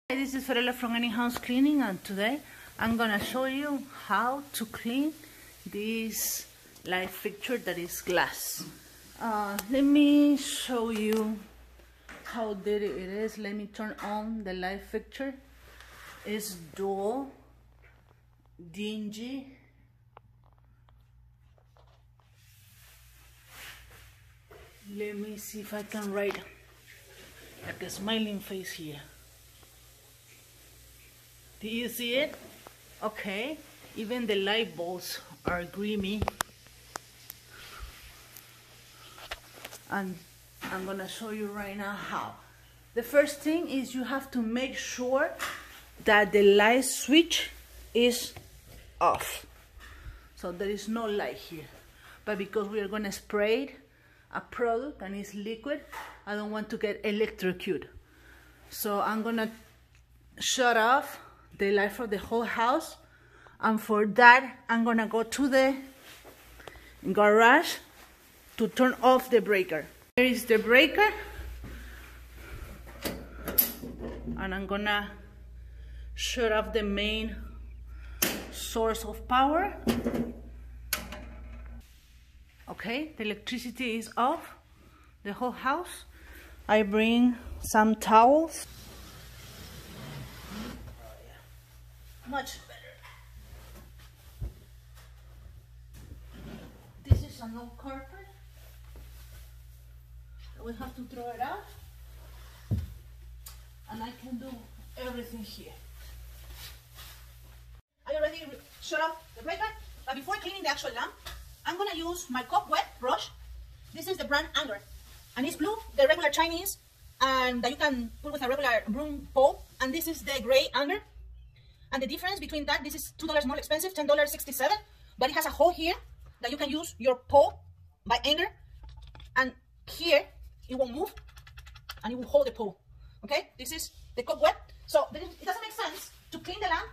Hi, this is Fiorella from Any House Cleaning, and today I'm gonna show you how to clean this light fixture that is glass. Let me show you how dirty it is. Let me turn on the light fixture. It's dull, dingy. Let me see if I can write like a smiling face here. Do you see it? Okay, even the light bulbs are grimy. And I'm gonna show you right now how. The first thing is you have to make sure that the light switch is off. So there is no light here. But because we are gonna spray a product and it's liquid, I don't want to get electrocuted. So I'm gonna shut off the light for the whole house, and for that I'm gonna go to the garage to turn off the breaker. Here is the breaker, and I'm gonna shut off the main source of power. Okay, the electricity is off the whole house. I bring some towels. Much better. This is an old carpet. We have to throw it out, and I can do everything here. I already shut off the breaker, but before cleaning the actual lamp, I'm gonna use my cobweb brush. This is the brand Anger, and it's blue, the regular Chinese, and that you can put with a regular broom pole, and this is the gray Anger. And the difference between that, this is $2 more expensive, $10.67, but it has a hole here that you can use your pole by Anger, and here it won't move, and it will hold the pole. Okay, this is the cobweb. So it doesn't make sense to clean the lamp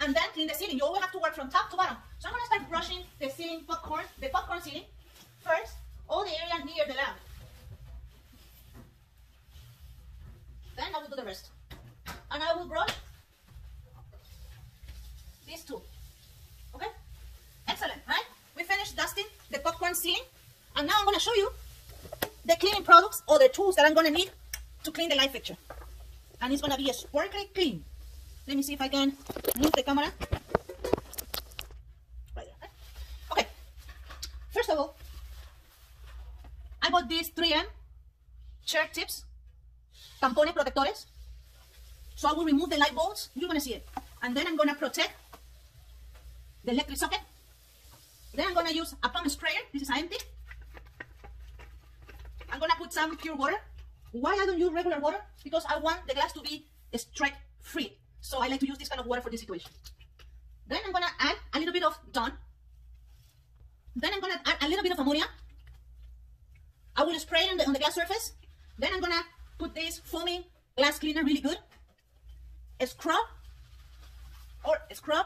and then clean the ceiling. You always have to work from top to bottom. So I'm gonna start brushing the ceiling popcorn, the popcorn ceiling first, all the area near the lamp. Then I will do the rest, and I will brush these two. Okay, excellent, right? We finished dusting the popcorn ceiling, and now I'm going to show you the cleaning products or the tools that I'm going to need to clean the light fixture, and it's going to be a sparkly clean. Let me see if I can move the camera right there. Okay, first of all, I bought these 3M chair tips tampone protectores, so I will remove the light bulbs. You're going to see it, and then I'm going to protect the electric socket. Then I'm going to use a pump sprayer. This is empty. I'm going to put some pure water. Why I don't use regular water? Because I want the glass to be strike free. So I like to use this kind of water for this situation. Then I'm going to add a little bit of Dawn. Then I'm going to add a little bit of ammonia. I will spray it on the glass surface. Then I'm going to put this foaming glass cleaner really good. Scrub, or scrub,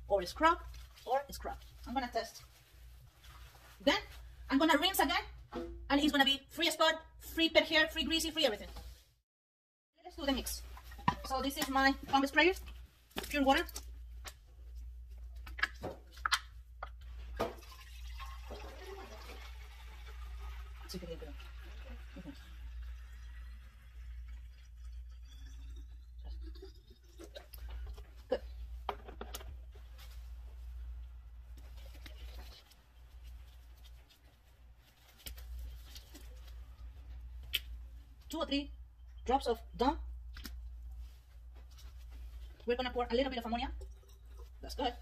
or scrub, or scrub. I'm gonna test. Then I'm gonna rinse again, and it's gonna be free spot, free pet hair, free greasy, free everything. Let's do the mix. So this is my pump sprayer, pure water. Good. 2 or 3 drops of Dawn. We're gonna pour a little bit of ammonia. That's good.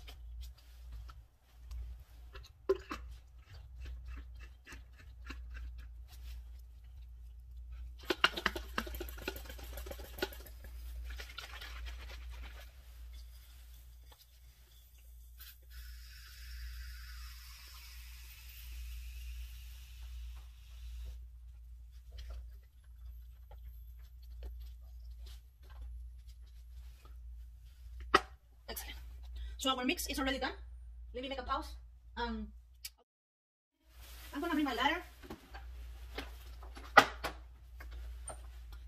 Excellent. So our mix is already done. Let me make a pause. I'm gonna bring my ladder.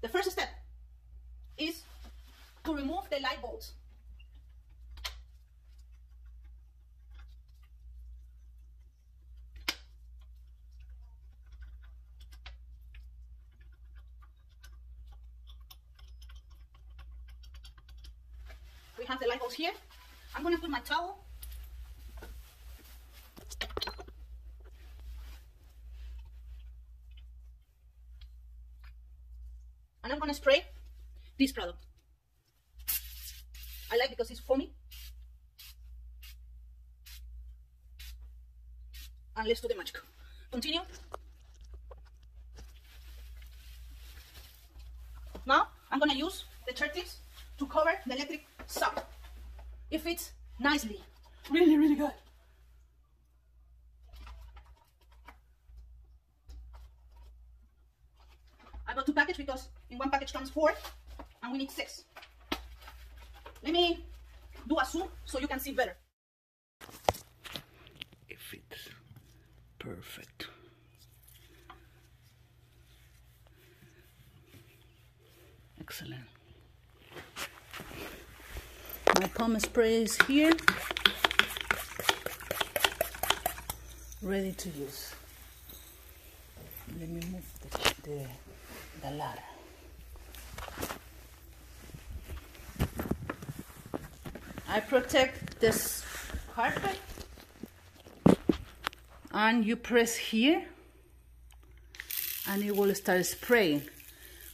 The first step is to remove the light bulbs. We have the light bulbs here. I'm going to put my towel. And I'm going to spray this product. I like because it's foamy. And let's do the magic. Continue. Now I'm going to use the shirt tips to cover the electric socket. It fits nicely. Really, really good. I got 2 packages because in one package comes 4 and we need 6. Let me do a zoom so you can see better. It fits perfect. Excellent. My pomade spray is here, ready to use. Let me move the ladder. I protect this carpet, and you press here and it will start spraying.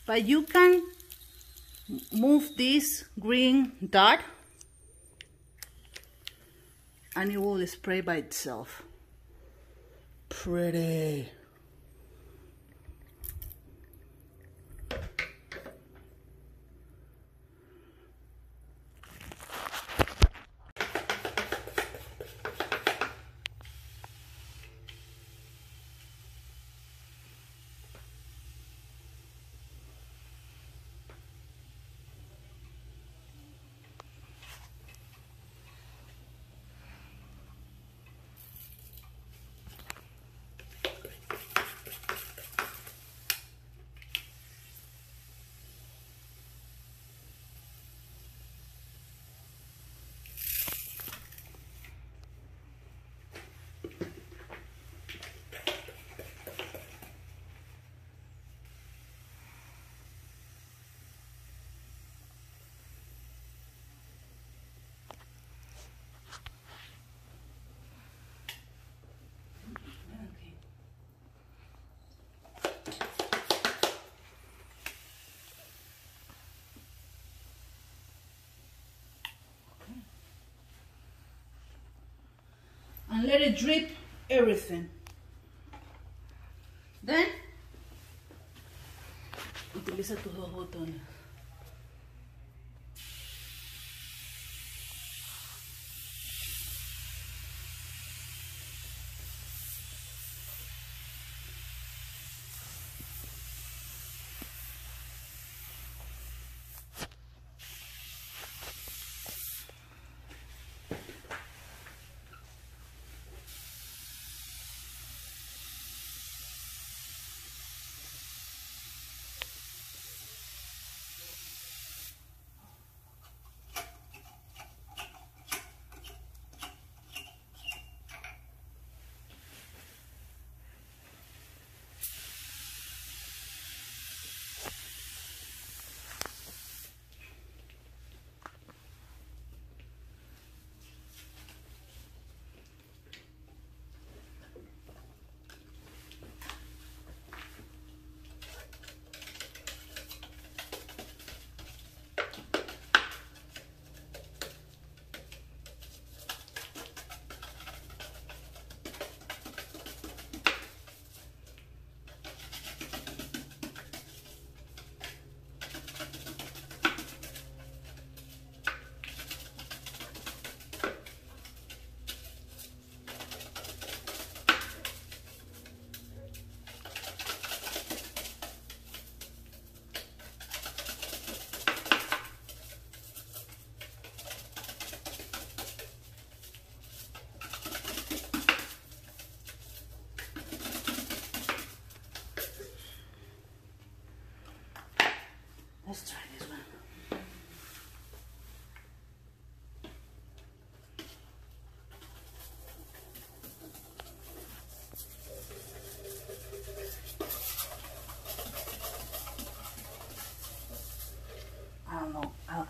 But you can move this green dot and it will spray by itself. Pretty. And let it drip everything. Then utiliza tus dos botones.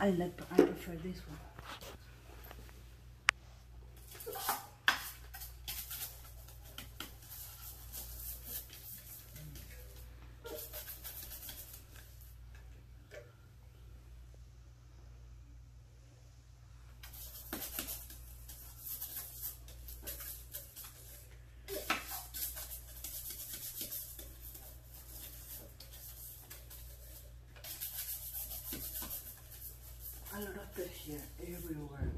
I prefer this one. A lot of it here, everywhere.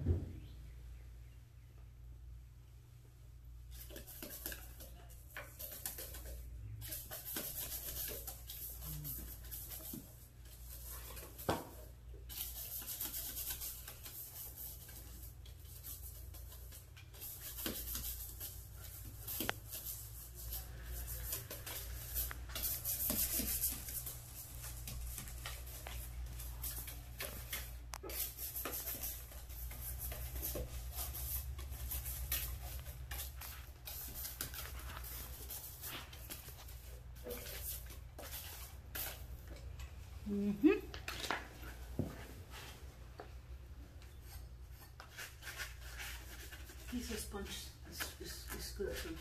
This sponge is good too.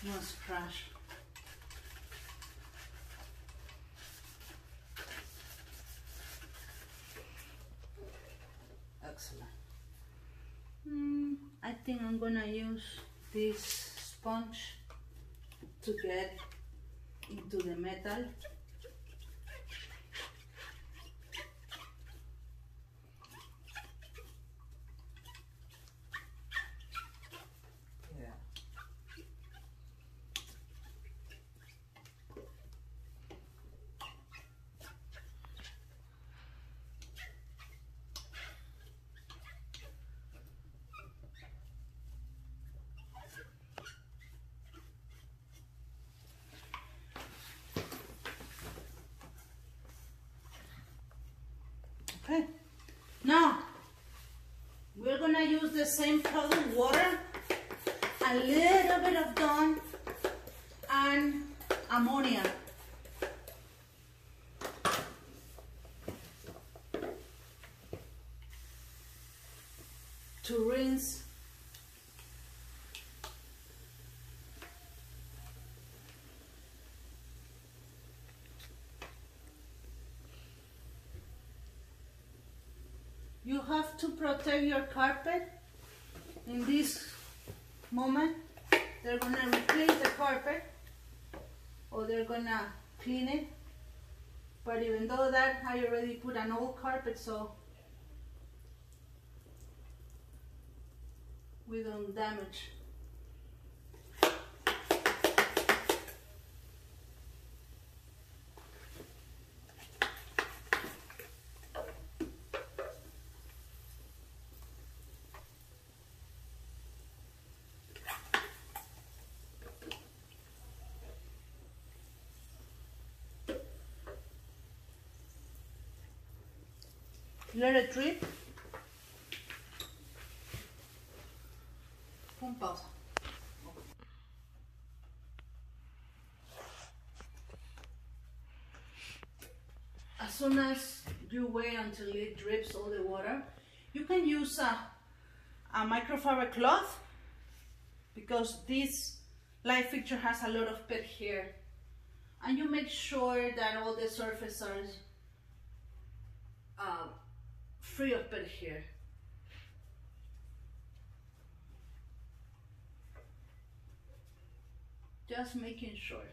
No scratch. Excellent. I think I'm gonna use this sponge to get into the metal. Okay, now we're gonna use the same product, water, a little bit of Dawn, and ammonia. To rinse. You have to protect your carpet. In this moment, they're gonna replace the carpet or they're gonna clean it. But even though that, I already put an old carpet, so we don't damage. Let it drip. Pon pausa. As soon as you wait until it drips all the water, you can use a microfiber cloth because this light fixture has a lot of pet hair, and you make sure that all the surfaces are free of pet hair. Just making sure.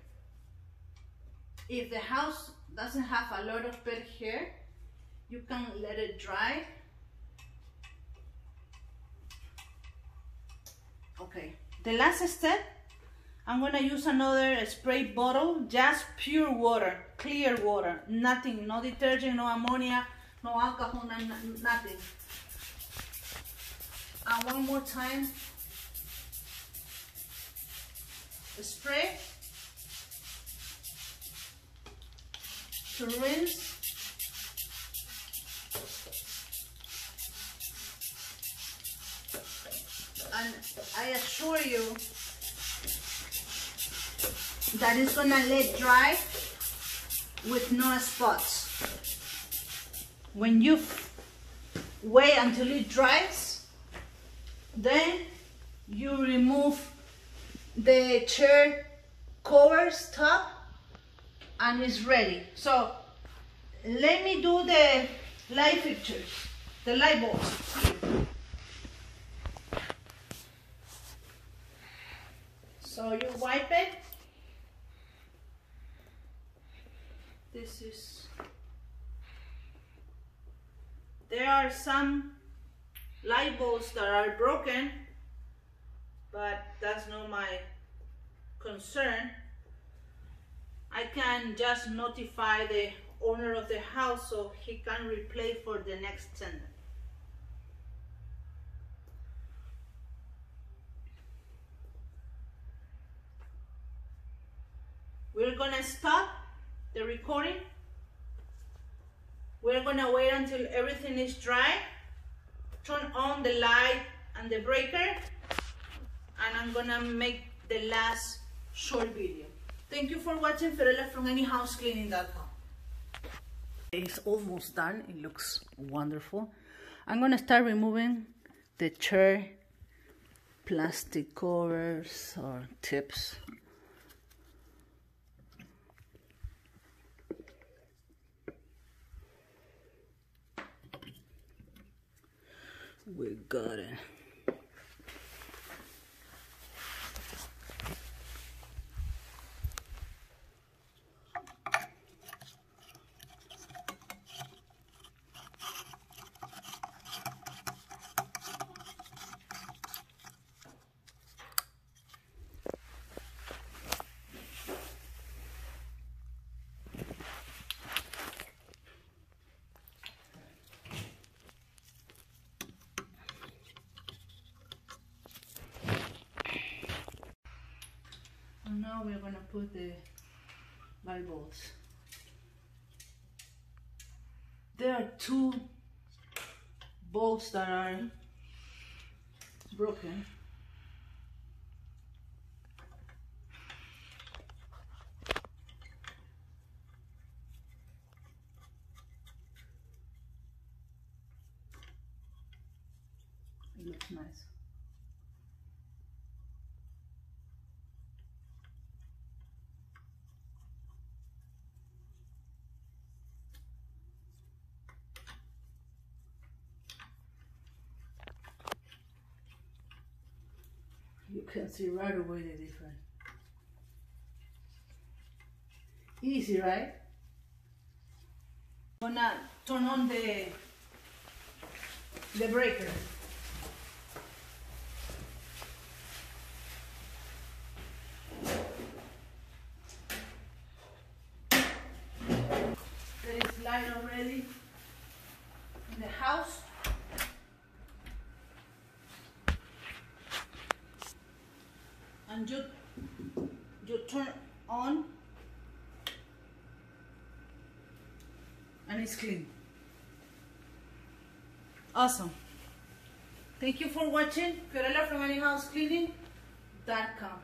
If the house doesn't have a lot of pet hair, you can let it dry. Okay, the last step, I'm gonna use another spray bottle, just pure water, clear water, nothing, no detergent, no ammonia, no alcohol, nothing. And one more time, spray to rinse. And I assure you that it's gonna let dry with no spots. when you wait until it dries, then you remove the chair covers top and it's ready. So let me do the light fixtures, the light bulbs. So you wipe it. There are some light bulbs that are broken, but that's not my concern. I can just notify the owner of the house so he can replace for the next tenant. We're gonna stop the recording. We're gonna wait until everything is dry, turn on the light and the breaker, and I'm gonna make the last short video. Thank you for watching Fiorella from anyhousecleaning.com. It's almost done. It looks wonderful. I'm gonna start removing the chair plastic covers or tips. We got it. And now we're going to put the light bulbs. There are two bulbs that are broken. It looks nice. You can see right away the difference. Easy, right? I'm gonna turn on the breaker. There is light already in the house. And you turn on and it's clean. Awesome. Thank you for watching. Fiorella from anyhousecleaning.com.